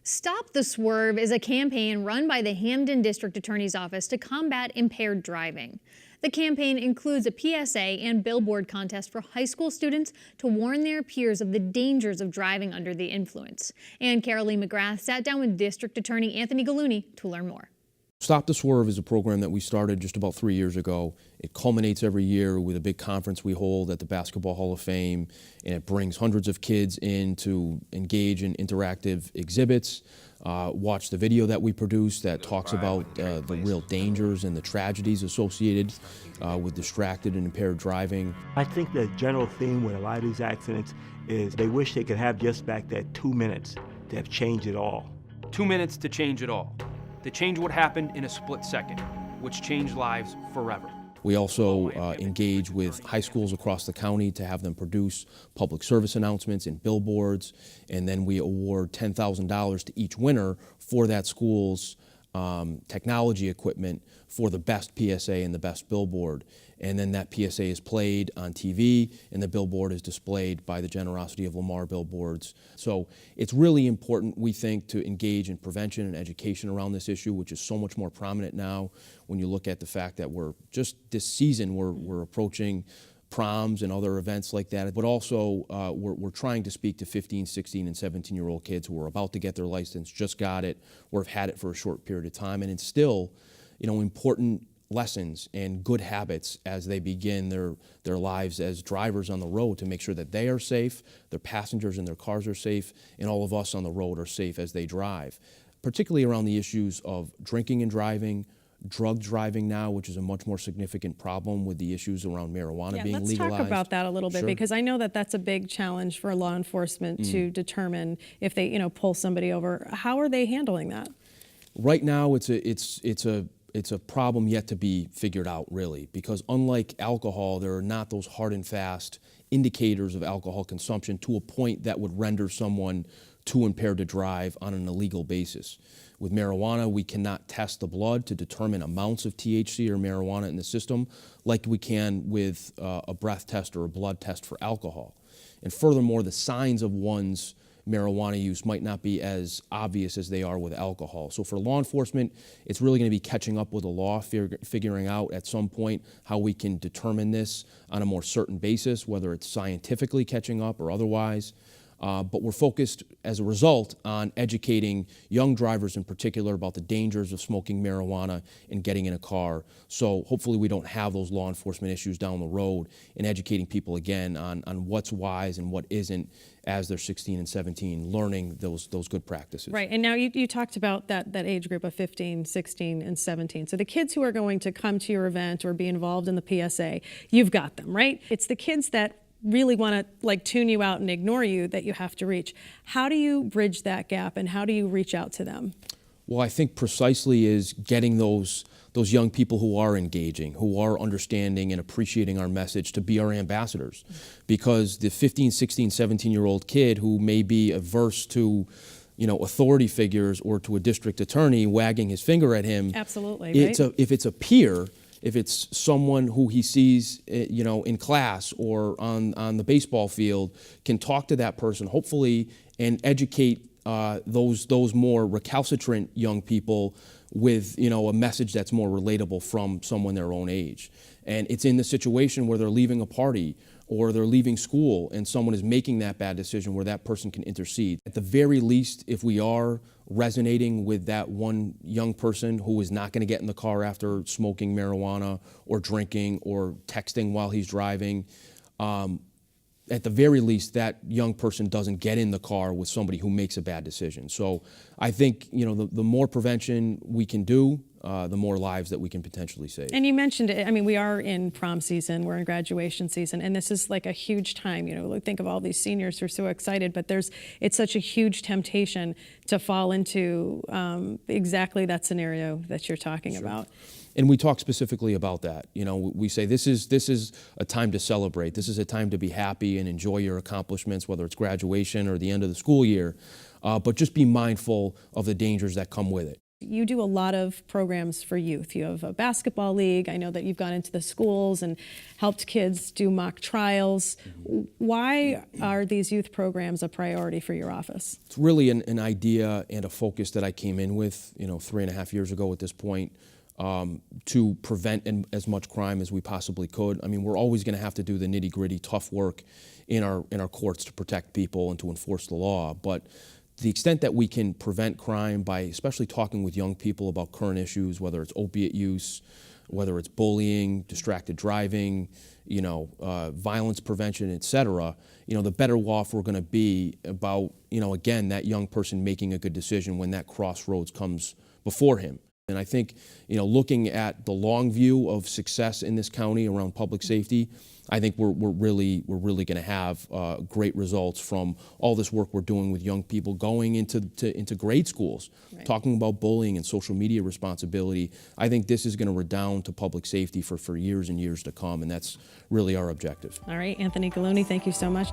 Stop the Swerve is a campaign run by the Hamden District Attorney's Office to combat impaired driving. The campaign includes a PSA and billboard contest for high school students to warn their peers of the dangers of driving under the influence. And Carolee McGrath sat down with District Attorney Anthony Gallooni to learn more. Stop the Swerve is a program that we started just about 3 years ago. It culminates every year with a big conference we hold at the Basketball Hall of Fame, and it brings hundreds of kids in to engage in interactive exhibits, watch the video that we produce that talks about the real dangers and the tragedies associated with distracted and impaired driving. I think the general theme with a lot of these accidents is they wish they could have just back that 2 minutes to have changed it all. 2 minutes to change it all. To change what happened in a split second, which changed lives forever. We also engage with high schools across the county to have them produce public service announcements and billboards, and then we award $10,000 to each winner for that school's technology equipment for the best PSA and the best billboard. And then that PSA is played on TV and the billboard is displayed by the generosity of Lamar Billboards. So it's really important, we think, to engage in prevention and education around this issue, which is so much more prominent now when you look at the fact that we're just this season, we're approaching proms and other events like that, but also we're trying to speak to 15, 16, and 17-year-old kids who are about to get their license, just got it, or have had it for a short period of time, and instill, important lessons and good habits as they begin their lives as drivers on the road to make sure that they are safe, their passengers in their cars are safe, and all of us on the road are safe as they drive, particularly around the issues of drinking and driving, drug driving now, which is a much more significant problem with the issues around marijuana being legalized. Let's talk about that a little bit, Sure. because I know that that's a big challenge for law enforcement to determine if they, pull somebody over. How are they handling that? Right now, it's a problem yet to be figured out, really, because unlike alcohol, there are not those hard and fast indicators of alcohol consumption to a point that would render someone too impaired to drive on an illegal basis. With marijuana, we cannot test the blood to determine amounts of THC or marijuana in the system like we can with a breath test or a blood test for alcohol. And furthermore, the signs of one's marijuana use might not be as obvious as they are with alcohol. So for law enforcement, it's really going to be catching up with the law, figuring out at some point how we can determine this on a more certain basis, whether it's scientifically catching up or otherwise. But we're focused, as a result, on educating young drivers in particular about the dangers of smoking marijuana and getting in a car. So hopefully we don't have those law enforcement issues down the road, and educating people again on what's wise and what isn't as they're 16 and 17, learning those good practices. Right, and now you talked about that age group of 15, 16, and 17. So the kids who are going to come to your event or be involved in the PSA, you've got them, right? It's the kids that really want to tune you out and ignore you that you have to reach. How do you bridge that gap, and how do you reach out to them? Well, I think precisely is getting those young people who are engaging, who are understanding and appreciating our message to be our ambassadors. Because the 15, 16, 17-year-old kid who may be averse to authority figures or to a district attorney wagging his finger at him. Absolutely, right? If it's a peer, if it's someone who he sees, in class or on the baseball field, can talk to that person, hopefully, and educate those more recalcitrant young people with, a message that's more relatable from someone their own age. And it's in the situation where they're leaving a party or they're leaving school and someone is making that bad decision where that person can intercede. At the very least, if we are resonating with that one young person who is not going to get in the car after smoking marijuana or drinking or texting while he's driving, at the very least, that young person doesn't get in the car with somebody who makes a bad decision. So I think, the more prevention we can do, the more lives that we can potentially save. And you mentioned it. I mean, we are in prom season, we're in graduation season, and this is like a huge time. Think of all these seniors who are so excited, but it's such a huge temptation to fall into exactly that scenario that you're talking about. And we talk specifically about that. We say this is a time to celebrate. This is a time to be happy and enjoy your accomplishments, whether it's graduation or the end of the school year. But just be mindful of the dangers that come with it. You do a lot of programs for youth. You have a basketball league. I know that you've gone into the schools and helped kids do mock trials. Why are these youth programs a priority for your office? It's really an idea and a focus that I came in with, 3.5 years ago at this point, to prevent as much crime as we possibly could. I mean, we're always going to have to do the nitty-gritty, tough work in our courts to protect people and to enforce the law, but the extent that we can prevent crime by especially talking with young people about current issues, whether it's opiate use, whether it's bullying, distracted driving, violence prevention, et cetera, the better off we're going to be about, again, that young person making a good decision when that crossroads comes before him. And I think, looking at the long view of success in this county around public safety, I think we're really going to have great results from all this work we're doing with young people going into grade schools, right. Talking about bullying and social media responsibility. I think this is going to redound to public safety for years and years to come, and that's really our objective. All right, Anthony Galloni, thank you so much.